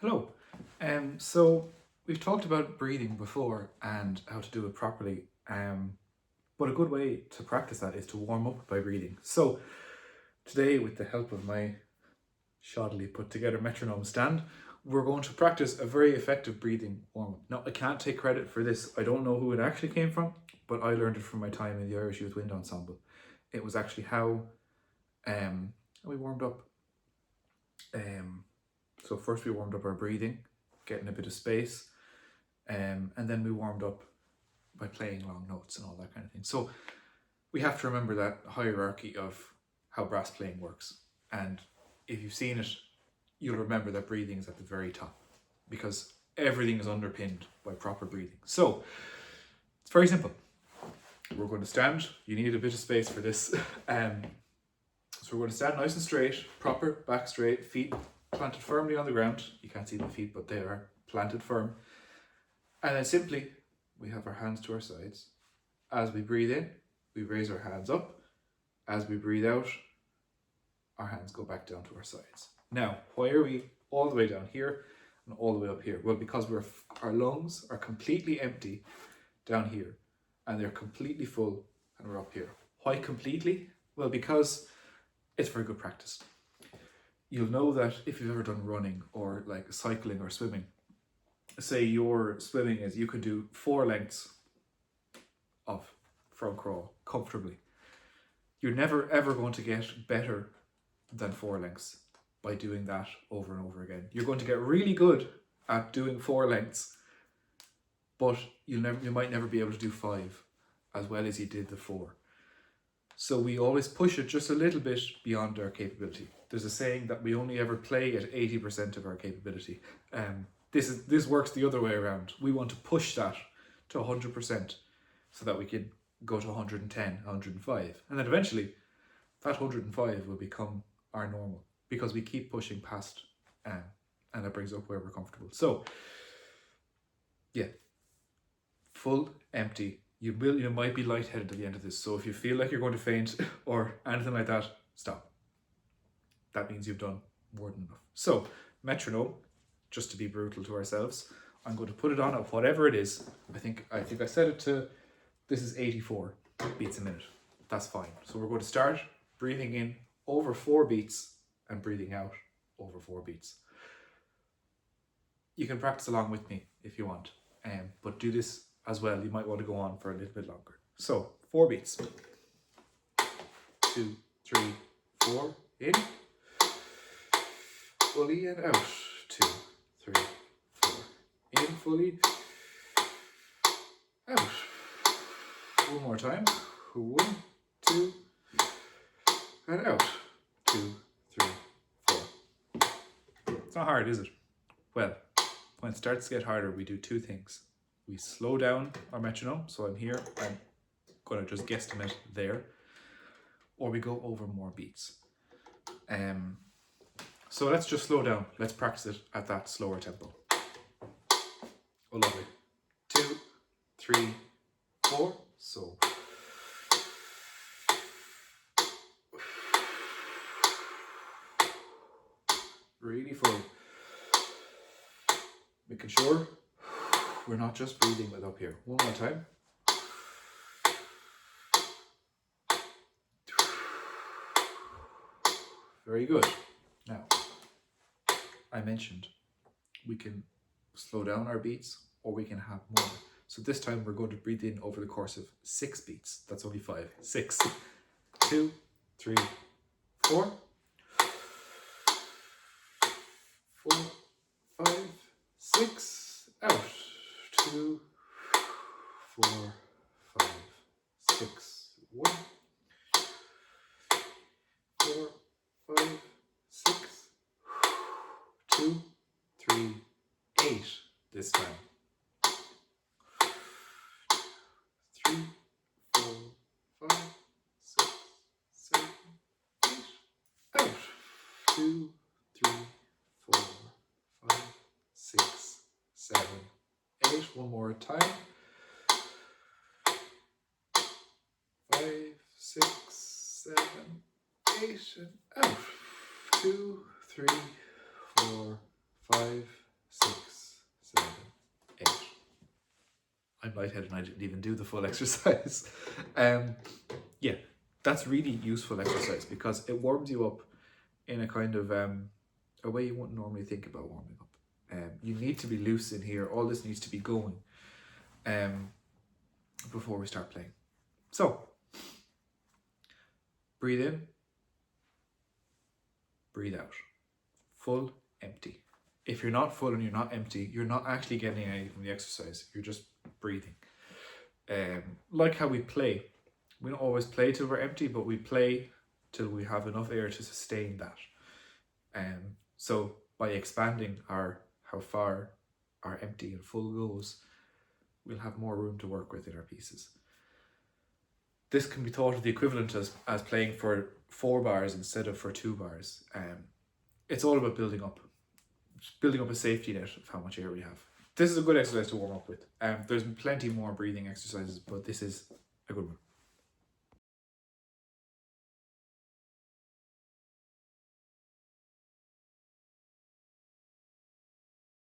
Hello. So we've talked about breathing before and how to do it properly. But a good way to practice that is to warm up by breathing. So today, with the help of my shoddily put together metronome stand, we're going to practice a very effective breathing warm up. Now, I can't take credit for this. I don't know who it actually came from, but I learned it from my time in the Irish Youth Wind Ensemble. It was actually how we warmed up. So first we warmed up our breathing, getting a bit of space, and then we warmed up by playing long notes and all that kind of thing. So we have to remember that hierarchy of how brass playing works. And if you've seen it, you'll remember that breathing is at the very top because everything is underpinned by proper breathing. So it's very simple. We're going to stand. You need a bit of space for this. So we're going to stand nice and straight, proper, back straight, feet planted firmly on the ground. You can't see the feet, but they are planted firm. And then simply, we have our hands to our sides. As we breathe in, we raise our hands up. As we breathe out, our hands go back down to our sides. Now, why are we all the way down here and all the way up here? Well, because our lungs are completely empty down here and they're completely full and we're up here. Why completely? Well, because it's very good practice. You'll know that if you've ever done running or like cycling or swimming, say your swimming is, you could do 4 lengths of front crawl comfortably. You're never ever going to get better than 4 lengths by doing that over and over again. You're going to get really good at doing 4 lengths, but you might never be able to do 5 as well as you did the 4. So we always push it just a little bit beyond our capability. There's a saying that we only ever play at 80% of our capability. This works the other way around. We want to push that to 100% so that we can go to 110, 105. And then eventually that 105 will become our normal because we keep pushing past and that brings up where we're comfortable. So yeah, full, empty. You might be lightheaded at the end of this. So if you feel like you're going to faint or anything like that, stop. That means you've done more than enough. So metronome, just to be brutal to ourselves, I'm going to put it on at whatever it is. I think I set it to, this is 84 beats a minute. That's fine. So we're going to start breathing in over 4 beats and breathing out over 4 beats. You can practice along with me if you want, but do this as well. You might want to go on for a little bit longer. So 4 beats. 2, 3, 4, in. Fully and out. 2, 3, 4. In fully. Out. One more time. 1, 2, and out. 2, 3, 4. It's not hard, is it? Well, when it starts to get harder, we do 2 things. We slow down our metronome. So I'm here, I'm going to just guesstimate there. Or we go over more beats. So let's just slow down. Let's practice it at that slower tempo. Oh, lovely. 2, 3, 4. So. Really full. Making sure we're not just breathing with up here. One more time. Very good. Now, I mentioned we can slow down our beats or we can have more. So this time we're going to breathe in over the course of 6 beats. That's only 5. 6, 2, 3, 4. 4, 5, 6, out. 2, 4, 5, 6, 1, 4, 5, 6, 2, 3, 8 this time. 3, 4, 5, 6, 7, 8, out. 2, 3, 4, 5, 6, 7, 8. One more time. 5, 6, 7, 8, and out. 2, 3, 4, 5, 6, 7, 8. I'm lightheaded and I didn't even do the full exercise. Yeah, that's really useful exercise because it warms you up in a kind of a way you wouldn't normally think about warming up. You need to be loose in here. All this needs to be going before we start playing. So, breathe in, breathe out. Full, empty. If you're not full and you're not empty, you're not actually getting anything from the exercise. You're just breathing. Like how we play. We don't always play till we're empty, but we play till we have enough air to sustain that. So by expanding how far our empty and full goes, we'll have more room to work with in our pieces. This can be thought of the equivalent as playing for 4 bars instead of for 2 bars. It's all about building up a safety net of how much air we have. This is a good exercise to warm up with. There's plenty more breathing exercises, but this is a good one.